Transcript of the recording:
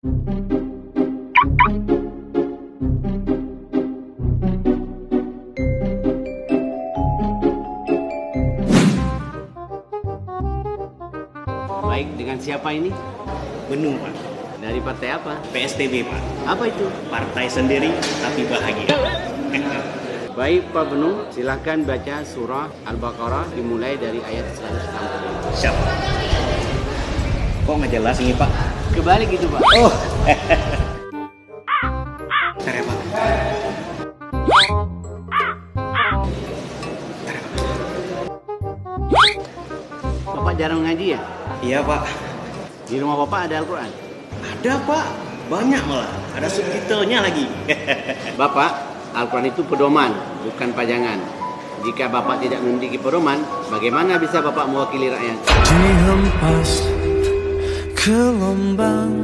Baik, dengan siapa ini? Benung, Pak. Dari partai apa? PSTB, Pak. Apa itu? Partai sendiri tapi bahagia. Baik Pak Benung, silahkan baca surah Al-Baqarah dimulai dari ayat 160. Siap. Kok nggak jelas ini, Pak? Kebalik itu Pak. Oh. Bentar ya, Pak. Bapak jarang ngaji ya? Iya, Pak. Di rumah Bapak ada Al-Quran? Ada, Pak. Banyak malah. Ada subtitlenya lagi. Bapak, Al-Quran itu pedoman, bukan pajangan. Jika Bapak tidak memiliki pedoman, bagaimana bisa Bapak mewakili rakyat? Dihempas ke gelombang